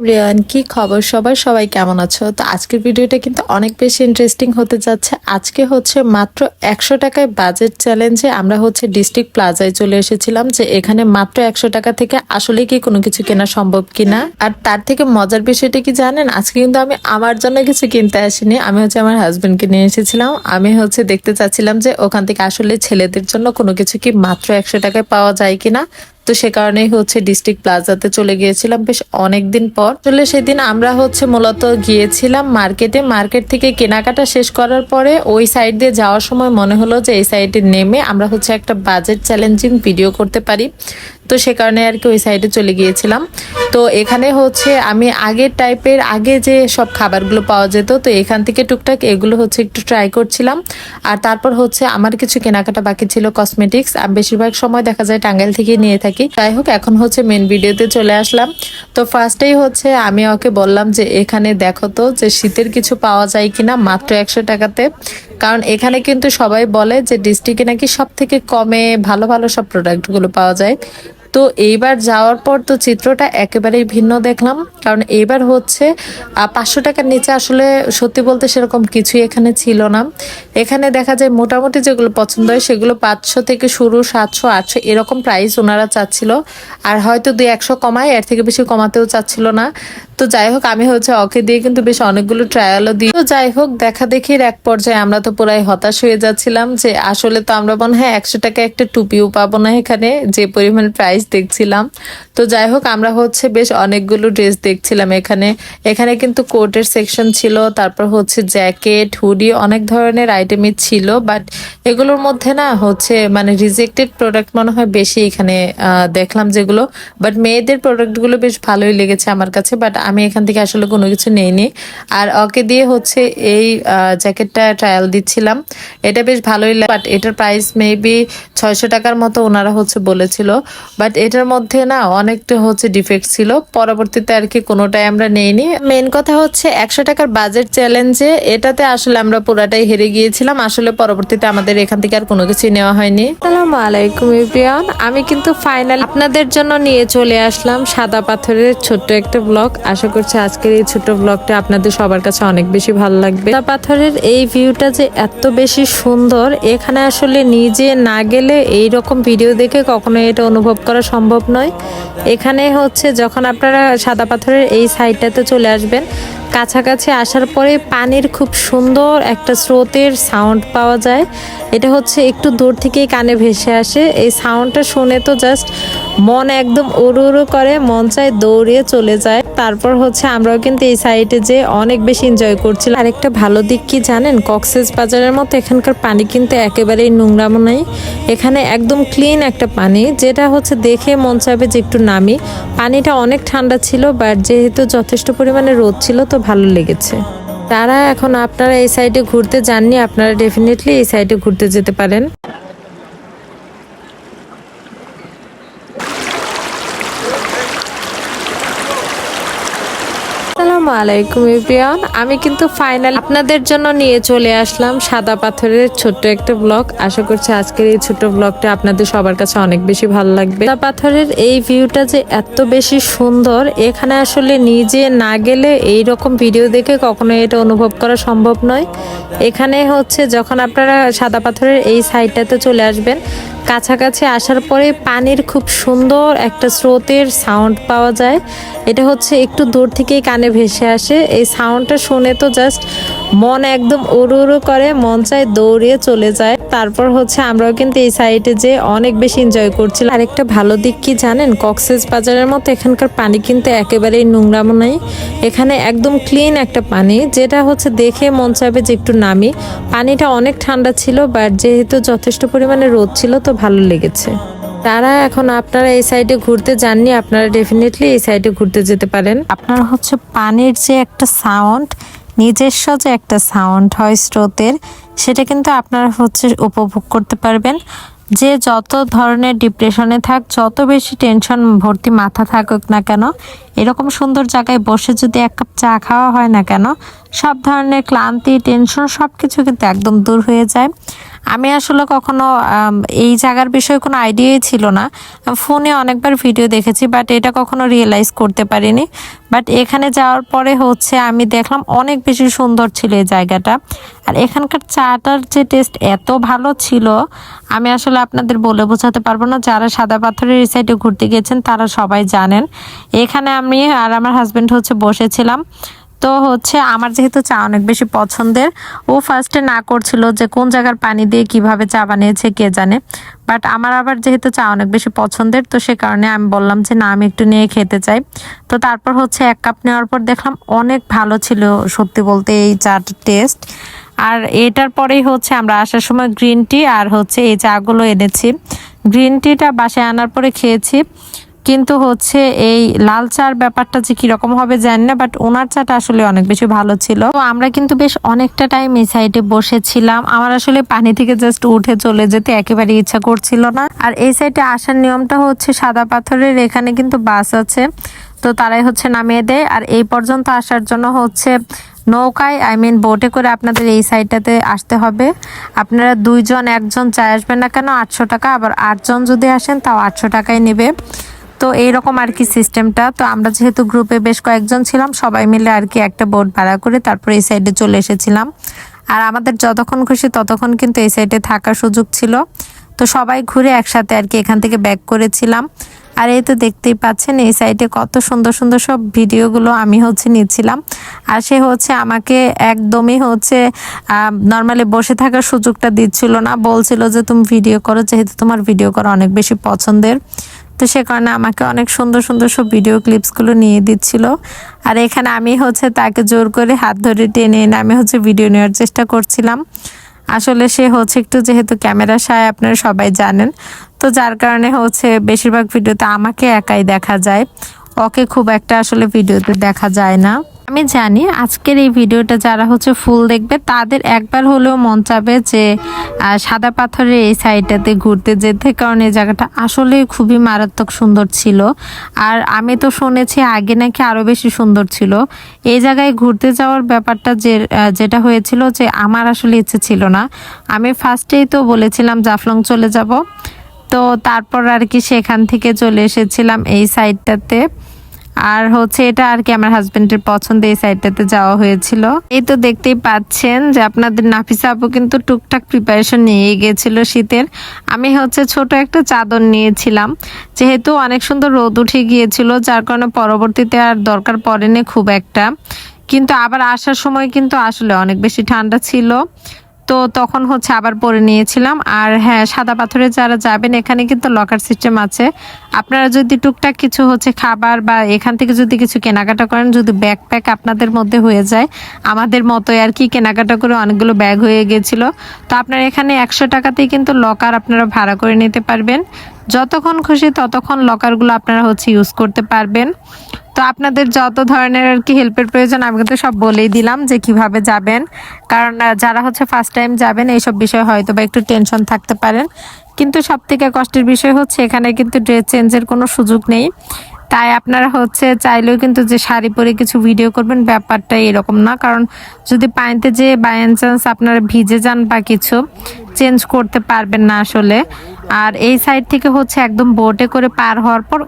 রিয়ান, কি খবর? সবাই কেমন আছো? তো আজকের ভিডিওটা কিন্তু অনেক বেশি ইন্টারেস্টিং হতে যাচ্ছে। আজকে হচ্ছে মাত্র 100 টাকায় বাজেট চ্যালেঞ্জে আমরা হচ্ছে ডিস্ট্রিক্ট প্লাজায় চলে এসেছিলাম, যে এখানে মাত্র 100 টাকা থেকে আসলে কি কোনো কিছু কেনা সম্ভব কিনা। আর তার থেকে মজার বিষয়টা কি জানেন, আজকে কিন্তু আমি আমার জন্য কিছু কিনতে আসিনি, আমি হচ্ছে আমার হাজবেন্ডকে নিয়ে এসেছিলাম। আমি হচ্ছে দেখতে চাচ্ছিলাম যে ওখান থেকে আসলে ছেলেদের জন্য কোনো কিছু কি মাত্র 100 টাকায় পাওয়া যায় কিনা। তো সে কারণেই হচ্ছে ডিস্ট্রিক্ট প্লাজাতে চলে গিয়েছিলাম বেশ অনেকদিন পর। আসলে সেদিন আমরা হচ্ছে মূলত গিয়েছিলাম মার্কেট থেকে কেনাকাটা শেষ করার পরে ওই সাইড দিয়ে যাওয়ার সময় মনে হলো যে এই সাইডে নেমে আমরা হচ্ছে একটা বাজেট চ্যালেঞ্জিং ভিডিও করতে পারি। তো সে কারণে আর কি ওই সাইডে চলে গিয়েছিলাম। তো এখানে হচ্ছে আমি আগের টাইপের আগে যে সব খাবারগুলো পাওয়া যেত, তো এখান থেকে টুকটাক এগুলো হচ্ছে একটু ট্রাই করছিলাম। আর তারপর হচ্ছে আমার কিছু কেনাকাটা বাকি ছিল, কসমেটিক্স। আমি বেশিরভাগ সময় দেখা যায় টাঙ্গাইল থেকে নিয়ে থাকি। যাই হোক, এখন হচ্ছে মেন ভিডিওতে চলে আসলাম। তো ফার্স্টেই হচ্ছে আমি ওকে বললাম যে এখানে দেখো তো যে শীতের কিছু পাওয়া যায় কিনা মাত্র 100 টাকাতে। কারণ এখানে কিন্তু সবাই বলে যে ডিস্ট্রিক্টে নাকি সব থেকে কমে ভালো ভালো সব প্রোডাক্টগুলো পাওয়া যায়। তো এইবার যাওয়ার পর তো চিত্রটা একেবারেই ভিন্ন দেখলাম। কারণ এইবার হচ্ছে 500 টাকার নিচে আসলে সত্যি বলতে সেরকম কিছুই এখানে ছিল না। এখানে দেখা যায় মোটামুটি যেগুলো পছন্দ হয় সেগুলো 500 থেকে শুরু, 700 800 এরকম প্রাইস ওনারা চাচ্ছিল। আর হয়তো 2-100 কমায়, এর থেকে বেশি কমাতেও চাচ্ছিল না। তো যাই হোক, আমি হচ্ছে ওকে দিয়ে কিন্তু বেশ অনেকগুলো ট্রায়ালও দিই। তো যাই হোক, দেখা দেখির এক পর্যায়ে আমরা তো পুরাই হতাশ হয়ে যাচ্ছিলাম যে আসলে তো আমরা মনে হয় 100 টাকায় একটা টুপিও পাবো না এখানে, যে পরিমাণ প্রাইস দেখছিলাম। তো যাই হোক, আমরা হচ্ছে বেশ অনেকগুলো ড্রেস দেখছিলাম এখানে। এখানে কিন্তু কোটের সেকশন ছিল, তারপর হচ্ছে জ্যাকেট, হুডি, অনেক ধরনের আইটেমই ছিল। বাট এগুলোর মধ্যে না হচ্ছে মানে রিজেক্টেড প্রোডাক্ট মনে হয় বেশি এখানে দেখলাম যেগুলো। বাট মেয়েদের প্রোডাক্টগুলো বেশ ভালোই লেগেছে আমার কাছে। বাট আমি এখান থেকে আসলে কোনো কিছু নেইনি। আর ওকে দিয়ে হচ্ছে এই জ্যাকেটটা ট্রায়াল দিচ্ছিলাম। এটা বেশ ভালোই লাগে, বাট এটার প্রাইস মেবি 600 টাকার মতো ওনারা হচ্ছে বলেছিল। বাট এটার মধ্যে না অনেকটা হচ্ছে ডিফেক্ট ছিল, পরবর্তীতে আর কি কোনোটাই আমরা নেইনি। মেন কথা হচ্ছে 100 টাকার বাজেট চ্যালেঞ্জে এটাতে আসলে আমরা পুরাটাই হেরে গিয়েছিলাম। আসলে পরবর্তীতে আমাদের এখান থেকে আর কোনো কিছুই নেওয়া হয়নি। আসসালামু আলাইকুম এভরিওয়ান, আমি কিন্তু ফাইনাল আপনাদের জন্য নিয়ে চলে আসলাম সাদা পাথরের ছোট্ট একটা ব্লগ। আশা করছি আজকের এই ছোট্ট ব্লগটা আপনাদের সবার কাছে অনেক বেশি ভালো লাগবে। সাদা পাথরের এই ভিউটা যে এত বেশি সুন্দর, এখানে আসলে নিজে না গেলে এই রকম ভিডিও দেখে কখনো এটা অনুভব করা সম্ভব নয়। এখানে হচ্ছে যখন আপনারা সাদা পাথরের এই সাইডটাতে চলে আসবেন, কাছাকাছি আসার পরে পানির খুব সুন্দর একটা স্রোতের সাউন্ড পাওয়া যায়। এটা হচ্ছে একটু দূর থেকেই কানে ভেসে আসে। এই সাউন্ডটা শুনে তো জাস্ট মন একদম উড়ু উড়ু করে, মন চায় দৌড়িয়ে চলে যায়। তারপর হচ্ছে আমরাও কিন্তু এই সাইডে যে অনেক বেশি এনজয় করছিলাম। আরেকটা ভালো দিক কি জানেন, কক্সেস বাজারের মতো এখানকার পানি কিন্তু একেবারেই নোংরামো নাই। এখানে একদম ক্লিন একটা পানি, যেটা হচ্ছে দেখে মন চাইবে যে একটু নামি। পানিটা অনেক ঠান্ডা ছিল, বাট যেহেতু যথেষ্ট পরিমাণে রোদ ছিল তো ভালো লেগেছে। তারা এখন আপনারা এই সাইডে ঘুরতে যাননি, আপনারা ডেফিনেটলি এই সাইডে ঘুরতে যেতে পারেন। আসসালামু আলাইকুম এভরিওয়ান, আমি কিন্তু ফাইনাল আপনাদের জন্য নিয়ে চলে আসলাম সাদা পাথরের ছোট্ট একটা ব্লগ। আশা করছি আজকের এই ছোট্ট ব্লগটা আপনাদের সবার কাছে অনেক বেশি ভালো লাগবে। সাদা পাথরের এই ভিউটা যে এত বেশি সুন্দর, এখানে আসলে নিজে না গেলে এই রকম ভিডিও দেখে কখনো এটা অনুভব করা সম্ভব নয়। এখানে হচ্ছে যখন আপনারা সাদা পাথরের এই সাইডটাতে চলে আসবেন, কাছাকাছি আসার পরে পানির খুব সুন্দর একটা স্রোতের সাউন্ড পাওয়া যায়। এটা হচ্ছে একটু দূর থেকেই কানে ভেসে আসে। এই সাউন্ডটা শুনে তো জাস্ট মন একদম উড়ু উড়ু করে, মন চায় দৌড়িয়ে চলে যায়। তারপর হচ্ছে আমরাও কিন্তু এই সাইডে যে অনেক বেশি এনজয় করছিলাম। আরেকটা ভালো দিক কি জানেন, কক্সেস বাজারের মতো এখানকার পানি কিন্তু একেবারেই নোংরামো নাই। এখানে একদম ক্লিন একটা পানি, যেটা হচ্ছে দেখে মন চাইবে যে একটু নামি। পানিটা অনেক ঠান্ডা ছিল, বাট যেহেতু যথেষ্ট পরিমাণে রোদ ছিল তো ভালো লেগেছে। তারা এখন আপনারা এই সাইডে ঘুরতে যাননি, আপনারা ডেফিনেটলি এই সাইডে ঘুরতে যেতে পারেন। আপনারা হচ্ছে পানির যে একটা সাউন্ড, নিজস্ব যে একটা সাউন্ড হয় স্রোতের, সেটা কিন্তু আপনারা হচ্ছে উপভোগ করতে পারবেন। যে যত ধরনের ডিপ্রেশনে থাক, যত বেশি টেনশন ভর্তি মাথা থাকুক না কেন, এরকম সুন্দর জায়গায় বসে যদি এক কাপ চা খাওয়া হয় না কেন, সব ধরনের ক্লান্তি টেনশন সব কিছু কিন্তু একদম দূর হয়ে যায়। আমি আসলে কখনো এই জায়গার বিষয়ে কোনো আইডিয়াই ছিল না। ফোনে অনেকবার ভিডিও দেখেছি, বাট এটা কখনো রিয়েলাইজ করতে পারিনি। বাট এখানে যাওয়ার পরে হচ্ছে আমি দেখলাম অনেক বেশি সুন্দর ছিল এই জায়গাটা। আর এখানকার চাটার যে টেস্ট এত ভালো ছিল, আমি আসলে আপনাদের বলে বোঝাতে পারবো না। যারা সাদা পাথরের এই সাইডে ঘুরতে গিয়েছেন তারা সবাই জানেন। এখানে আমি আর আমার হাজবেন্ড হচ্ছে বসেছিলাম। তো হচ্ছে আমার যেহেতু চা অনেক বেশি পছন্দের, ও ফার্স্টে না করছিল যে কোন জায়গার পানি দিয়ে কিভাবে চা বানিয়েছে কে জানে। বাট আমার আবার যেহেতু চা অনেক বেশি পছন্দের, তো সে কারণে আমি বললাম যে না, আমি একটু নিয়ে খেতে চাই। তো তারপর হচ্ছে 1 কাপ নেওয়ার পর দেখলাম অনেক ভালো ছিল সত্যি বলতে এই চাটার টেস্ট। আর এটার পরেই হচ্ছে আমরা আসার সময় গ্রিন টি আর হচ্ছে এই চাগুলো এনেছি। গ্রিন টিটা বাসায় আনার পরে খেয়েছি, কিন্তু হচ্ছে এই লাল চার ব্যাপারটা যে কিরকম হবে জানি না, বাট ওনার চাটা আসলে অনেক বেশি ভালো ছিল। তো আমরা কিন্তু বেশ অনেকটা টাইম এই সাইডে বসেছিলাম। আমার আসলে পানি থেকে জাস্ট উঠে চলে যেতে একেবারে ইচ্ছা করছিল না। আর এই সাইডে আসার নিয়মটা হচ্ছে সাদা পাথরের এখানে কিন্তু বাস আছে, তো তারাই হচ্ছে নামিয়ে দেয়। আর এই পর্যন্ত আসার জন্য হচ্ছে নৌকায় বোটে করে আপনাদের এই সাইডটাতে আসতে হবে। আপনারা 2 জন 1 জন যাই আসবেন না কেন 800 টাকা, আবার 8 জন যদি আসেন তাও 800 টাকাই নেবে। তো এইরকম আর কি সিস্টেমটা। তো আমরা যেহেতু গ্রুপে বেশ কয়েকজন ছিলাম, সবাই মিলে আর কি একটা বোট ভাড়া করে তারপর এই সাইডে চলে এসেছিলাম। আর আমাদের যতক্ষণ খুশি ততক্ষণ কিন্তু এই সাইডে থাকার সুযোগ ছিল। তো সবাই ঘুরে একসাথে আর কি এখান থেকে ব্যাক করেছিলাম। আর এই তো দেখতেই পাচ্ছেন এই সাইডে কত সুন্দর সুন্দর সব ভিডিওগুলো আমি হচ্ছে নিচ্ছিলাম। আর সে হচ্ছে আমাকে একদমই হচ্ছে নর্মালি বসে থাকার সুযোগটা দিচ্ছিল না, বলছিল যে তুমি ভিডিও করো, যেহেতু তোমার ভিডিও করা অনেক বেশি পছন্দের। তো সে কারণে আমাকে অনেক সুন্দর সুন্দর সব ভিডিও ক্লিপসগুলো নিয়ে দিচ্ছিল। আর এখানে আমি হচ্ছে তাকে জোর করে হাত ধরে টেনে এনে আমি হচ্ছে ভিডিও নেওয়ার চেষ্টা করছিলাম। আসলে সে হচ্ছে একটু যেহেতু ক্যামেরা শায় আপনারা সবাই জানেন, তো যার কারণে হচ্ছে বেশিরভাগ ভিডিওতে আমাকে একাই দেখা যায়, ওকে খুব একটা আসলে ভিডিওতে দেখা যায় না। আমি জানি আজকের এই ভিডিওটা যারা হচ্ছে ফুল দেখবে তাদের একবার হলেও মন চাবে যে সাদা পাথরের এই সাইডটাতে ঘুরতে যেতে, কারণ এই জায়গাটা আসলে খুবই মারাত্মক সুন্দর ছিল। আর আমি তো শুনেছি আগে নাকি আরো বেশি সুন্দর ছিল। এই জায়গায় ঘুরতে যাওয়ার ব্যাপারটা যেটা হয়েছিল যে আমার আসলে ইচ্ছে ছিল না। আমি ফার্স্টেই তো বলেছিলাম জাফলং চলে যাব, তো তারপর আর কি সেখান থেকে চলে এসেছিলাম এই সাইডটাতে। আর হচ্ছে এটা আর কি আমার হাজবেন্ডের পছন্দ, এই সাইডটাতে যাওয়া হয়েছিল। এই তো দেখতেই পাচ্ছেন যে আপনাদের নাফিসা আপু কিন্তু টুকটাক প্রিপারেশন নিয়ে গেছিল শীতের। আমি হচ্ছে ছোট একটা চাদর নিয়েছিলাম, যেহেতু অনেক সুন্দর রোদ উঠে গিয়েছিল, যার কারণে পরবর্তীতে আর দরকার পড়েনি খুব একটা। কিন্তু আবার আসার সময় কিন্তু আসলে অনেক বেশি ঠান্ডা ছিল, তো তখন হচ্ছে আবার পরে নিয়েছিলাম। আর হ্যাঁ, সাদা পাথরে যারা যাবেন এখানে কিন্তু লকার সিস্টেম আছে। আপনারা যদি টুকটাক কিছু হচ্ছে খাবার বা এখান থেকে যদি কিছু কেনাকাটা করেন, যদি ব্যাকপ্যাক আপনাদের মধ্যে হয়ে যায়, আমাদের মতোই আর কি কেনাকাটা করে অনেকগুলো ব্যাগ হয়ে গেছিল, তো আপনারা এখানে 100 টাকাতেই কিন্তু লকার আপনারা ভাড়া করে নিতে পারবেন। যতক্ষণ খুশি ততক্ষণ লকারগুলো আপনারা হচ্ছে ইউজ করতে পারবেন। তো আপনাদের যত ধরনের আর কি হেল্পের প্রয়োজন আমি কিন্তু সব বলেই দিলাম যে কিভাবে যাবেন, কারণ যারা হচ্ছে ফার্স্ট টাইম যাবেন এইসব বিষয়ে হয়তো বা একটু টেনশন থাকতে পারেন। কিন্তু সব থেকে কষ্টের বিষয় হচ্ছে এখানে কিন্তু ড্রেস চেঞ্জের কোনো সুযোগ নেই। তাই আপনারা হচ্ছে চাইলেও কিন্তু যে শাড়ি পরে কিছু ভিডিও করবেন ব্যাপারটা এরকম না, কারণ যদি পানিতে যে বাই চান্স আপনারা ভিজে যান বা কিছু, চেঞ্জ করতে পারবেন না আসলে। আর এই সাইড থেকে হচ্ছে একদম বোটে করে পার হওয়ার পর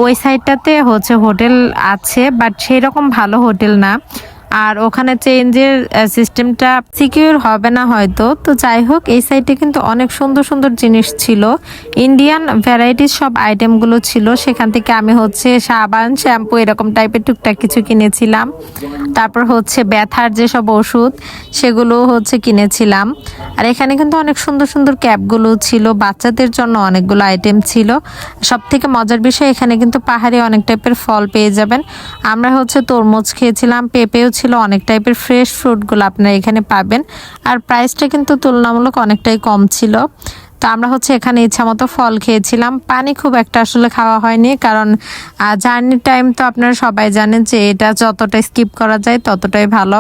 ওই সাইডটাতে হচ্ছে হোটেল আছে, বাট সেই রকম ভালো হোটেল না। আর ওখানে চেঞ্জের সিস্টেমটা সিকিউর হবে না হয়তো। তো যাই হোক, এই সাইডে কিন্তু অনেক সুন্দর সুন্দর জিনিস ছিল, ইন্ডিয়ান ভ্যারাইটিস সব আইটেমগুলো ছিল। সেখান থেকে আমি হচ্ছে সাবান শ্যাম্পু এরকম টাইপের টুকটাক কিছু কিনেছিলাম। তারপর হচ্ছে ব্যথার যেসব ওষুধ সেগুলো হচ্ছে কিনেছিলাম। আর এখানে কিন্তু অনেক সুন্দর সুন্দর ক্যাপগুলো ছিল, বাচ্চাদের জন্য অনেকগুলো আইটেম ছিল। সব থেকে মজার বিষয় এখানে কিন্তু পাহাড়ে অনেক টাইপের ফল পেয়ে যাবেন। আমরা হচ্ছে তরমুজ খেয়েছিলাম, পেঁপেও ছিল, অনেক টাইপের ফ্রেশ ফ্রুটগুলো আপনারা এখানে পাবেন। আর প্রাইসটা কিন্তু তুলনামূলক অনেকটাই কম ছিল। তো আমরা হচ্ছে এখানে ইচ্ছা মতো ফল খেয়েছিলাম। পানি খুব একটা আসলে খাওয়া হয়নি, কারণ জার্নির টাইম তো আপনারা সবাই জানেন যে এটা যতটা স্কিপ করা যায় ততটাই ভালো।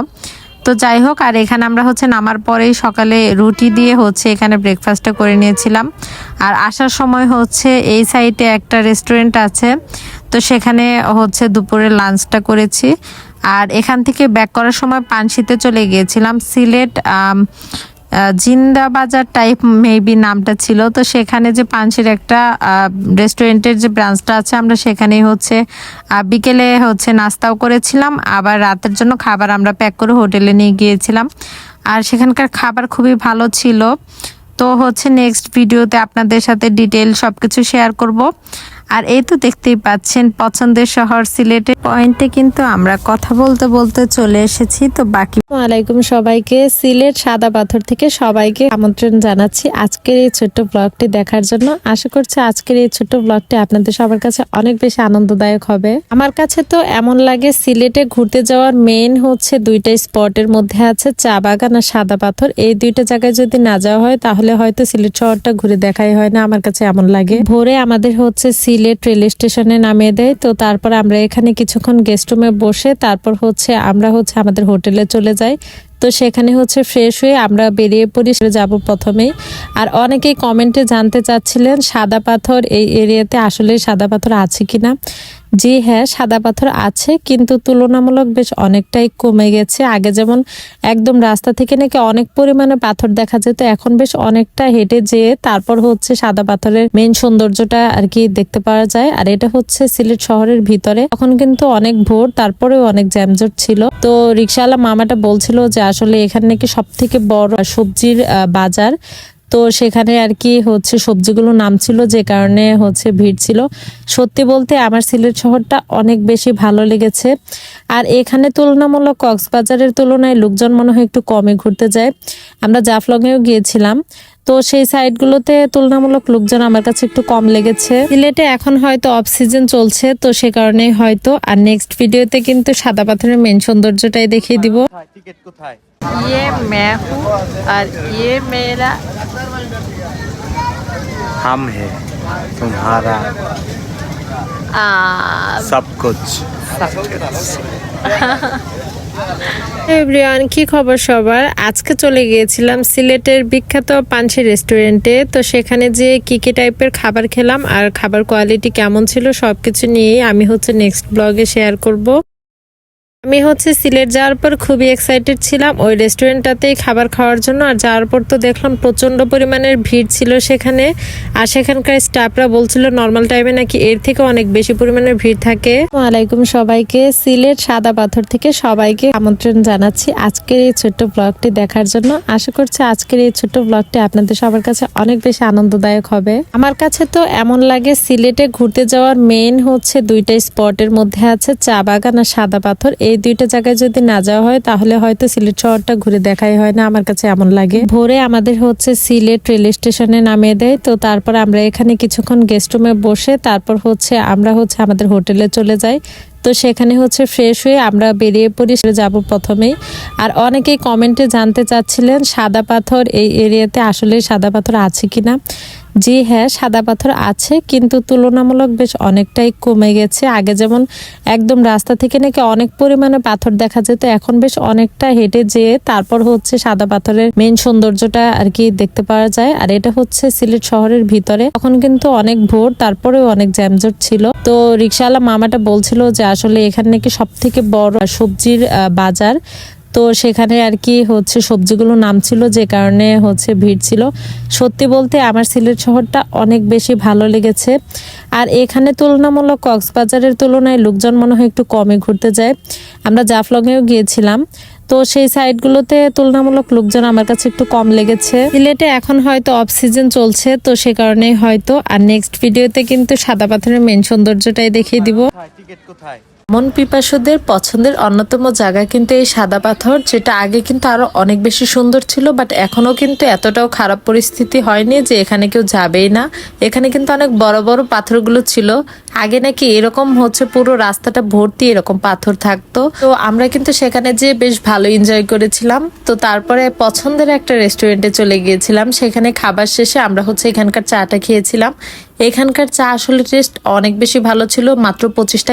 তো যাই হোক, আর এখানে আমরা হচ্ছে নামার পরেই সকালে রুটি দিয়ে হচ্ছে এখানে ব্রেকফাস্টটা করে নিয়েছিলাম। আর আসার সময় হচ্ছে এই সাইডে একটা রেস্টুরেন্ট আছে, তো সেখানে হচ্ছে দুপুরে লাঞ্চটা করেছি। আর এখান থেকে ব্যাক করার সময় পানশিতে চলে গিয়েছিলাম। সিলেট জিন্দা বাজার টাইপ মেবি নামটা ছিল। তো সেখানে যে পানশির একটা রেস্টুরেন্টের যে ব্রাঞ্চটা আছে, আমরা সেখানেই হচ্ছে বিকেলে হচ্ছে নাস্তাও করেছিলাম, আবার রাতের জন্য খাবার আমরা প্যাক করে হোটেলে নিয়ে গিয়েছিলাম। আর সেখানকার খাবার খুবই ভালো ছিল। তো হচ্ছে নেক্সট ভিডিওতে আপনাদের সাথে ডিটেল সবকিছু শেয়ার করব। আর এই তো দেখতেই পাচ্ছেন পছন্দের শহর সিলেটের পয়েন্টে কিন্তু আমরা কথা বলতে বলতে চলে এসেছি। তো বাকি ওয়ালাইকুম সবাইকে, সিলেট সাদা পাথর থেকে সবাইকে আমন্ত্রণ জানাচ্ছি আজকের এই ছোট্ট ব্লগটি দেখার জন্য। আশা করছি আজকের এই ছোট্ট ব্লগটি আপনাদের সবার কাছে অনেক বেশি আনন্দদায়ক হবে। আমার কাছে তো এমন লাগে সিলেটে ঘুরতে যাওয়ার মেইন হচ্ছে দুইটা স্পটের মধ্যে আছে চা বাগান আর সাদা পাথর। এই দুইটা জায়গায় যদি না যাওয়া হয় তাহলে হয়তো সিলেট শহরটা ঘুরে দেখাই হয় না, আমার কাছে এমন লাগে। ভোরে আমাদের হচ্ছে সিলেট রেল স্টেশনে নামিয়ে দেয়। তো তারপর আমরা এখানে কিছুক্ষণ গেস্ট রুমে বসে তারপর হচ্ছে আমরা হচ্ছে আমাদের হোটেলে চলে যাই। তো সেখানে হচ্ছে ফ্রেশ হয়ে আমরা বেরিয়ে পড়ি, যাব প্রথমেই। আর অনেকেই কমেন্টে জানতে চাচ্ছিলেন সাদা পাথর এই এরিয়াতে আসলে সাদা পাথর আছে কিনা। জি হ্যাঁ, সাদা পাথর আছে, কিন্তু তুলনামূলক বেশ অনেকটাই কমে গেছে। আগে যেমন একদম রাস্তা থেকে নাকি অনেক পরিমাণে পাথর দেখা যেত, এখন বেশ অনেকটা হেঁটে যেয়ে তারপর হচ্ছে সাদা পাথরের মেইন সৌন্দর্যটা আর কি দেখতে পাওয়া যায়। আর এটা হচ্ছে সিলেট শহরের ভিতরে। তখন কিন্তু অনেক ভোর, তারপরেও অনেক জ্যামজট ছিল। তো রিক্সাওয়ালা মামাটা বলছিল যে আসলে এখানে নাকি সব থেকে বড় সবজির বাজার। তো সেখানে আর কি হচ্ছে সবজিগুলো নামছিল, যে কারণে হচ্ছে ভিড় ছিল। সত্যি বলতে আমার সিলেট শহরটা অনেক বেশি ভালো লেগেছে। আর এখানে তুলনামূলক কক্সবাজারের তুলনায় লোকজন মনে হয় একটু কমে ঘুরতে যায়। আমরা জাফলংয়েও গিয়েছিলাম, তো সেই সাইডগুলোতে তুলনামূলক লোকজন আমার কাছে একটু কম লেগেছে। সিলেটে এখন হয়তো অফ সিজন চলছে, তো সে কারণেই হয়তো। আর নেক্সট ভিডিওতে কিন্তু সাদা পাথরের মেন সৌন্দর্যটাই দেখিয়ে দিব। টিকিট কোথায়? ये मैं हूँ और ये मेरा हम है तुम्हारा सब कुछ। এভরিওয়ান, কি খবর সবার? আজকে চলে গিয়েছিলাম সিলেটের বিখ্যাত পানশি রেস্টুরেন্টে। তো সেখানে যে কি কি টাইপের খাবার খেলাম আর খাবার কোয়ালিটি কেমন ছিল সবকিছু নিয়েই আমি হচ্ছে নেক্সট ব্লগে শেয়ার করব। আমি হচ্ছে সিলেট যাওয়ার পর খুবই এক্সাইটেড ছিলাম ওই রেস্টুরেন্টটাতেই খাবার খাওয়ার জন্য। আর যাওয়ার পর তো দেখলাম প্রচন্ড পরিমাণের ভিড় ছিল সেখানে। আর সেখানকার স্টাফরা বলছিল নর্মাল টাইমে নাকি এর থেকে অনেক বেশি পরিমাণের ভিড় থাকে। ওয়ালাইকুম সবাইকে, সিলেট সাদা পাথর থেকে সবাইকে আমন্ত্রণ জানাচ্ছি আজকের এই ছোট্ট ব্লগটি দেখার জন্য। আশা করছি আজকের এই ছোট্ট ব্লগটি আপনাদের সবার কাছে অনেক বেশি আনন্দদায়ক হবে। আমার কাছে তো এমন লাগে সিলেটে ঘুরতে যাওয়ার মেইন হচ্ছে দুইটা স্পটের মধ্যে আছে চা বাগান আর সাদা পাথর। এই দুইটা জায়গায় যদি না যাওয়া হয় তাহলে হয়তো সিলেট শহরটা ঘুরে দেখাই হয় না, আমার কাছে এমন লাগে। ভোরে আমাদের হচ্ছে সিলেট রেল স্টেশনে নামিয়ে দেয়। তো তারপর আমরা এখানে কিছুক্ষণ গেস্ট রুমে বসে তারপর হচ্ছে আমরা হচ্ছে আমাদের হোটেলে চলে যাই। তো সেখানে হচ্ছে ফ্রেশ হয়ে আমরা বেরিয়ে পড়ি, যাব প্রথমেই। আর অনেকেই কমেন্টে জানতে চাচ্ছিলেন সাদা পাথর এই এরিয়াতে আসলে সাদা পাথর আছে কিনা। জি হ্যাঁ, সাদা পাথর আছে, কিন্তু তুলনামূলক বেশ অনেকটাই কমে গেছে। আগে যেমন একদম রাস্তা থেকে নাকি অনেক পরিমাণে পাথর দেখা যেত, এখন বেশ অনেকটা হেঁটে যেয়ে তারপর হচ্ছে সাদা পাথরের মেইন সৌন্দর্যটা আর কি দেখতে পাওয়া যায়। আর এটা হচ্ছে সিলেট শহরের ভিতরে। তখন কিন্তু অনেক ভোর, তারপরেও অনেক জ্যামজট ছিল। তো রিক্সাওয়ালা মামাটা বলছিল যে আসলে এখানে নাকি সব থেকে বড় সবজির বাজার। তো সেখানে আর কি হচ্ছে সবজিগুলো নামছিল, যে কারণে হচ্ছে ভিড় ছিল। সত্যি বলতে আমার সিলেট শহরটা অনেক বেশি ভালো লেগেছে। আর এখানে তুলনামূলক কক্সবাজারের তুলনায় লোকজন মনে হয় একটু কমে ঘুরতে যায়। আমরা জাফলংয়েও গিয়েছিলাম, তো সেই সাইডগুলোতে তুলনামূলক লোকজন আমার কাছে একটু কম লেগেছে। সিলেটে এখন হয়তো অফ সিজন চলছে, তো সে কারণেই হয়তো। আর নেক্সট ভিডিওতে কিন্তু সাদা পাথরের মেন সৌন্দর্যটাই দেখিয়ে দিব। টিকিট কোথায়? মন পিপাসুদের পছন্দের অন্যতম জায়গা কিন্তু এই সাদা পাথর, যেটা আগে কিন্তু আরো অনেক বেশি সুন্দর ছিল, বাট এখনো কিন্তু এতটাও খারাপ পরিস্থিতি হয়নি যে এখানে কেউ যাবেই না। এখানে কিন্তু অনেক বড় বড় পাথরগুলো ছিল। আগে নাকি এরকম হচ্ছে পুরো রাস্তাটা ভর্তি এরকম পাথর থাকতো। তো আমরা কিন্তু সেখানে যে বেশ ভালো এনজয় করেছিলাম। তো তারপরে পছন্দের একটা রেস্টুরেন্টে চলে গিয়েছিলাম। সেখানে খাবার শেষে আমরা হচ্ছে এখানকার চাটা খেয়েছিলাম। এখানকার চা আসলে টেস্ট অনেক বেশি ভালো ছিল। মাত্র 25 টাকা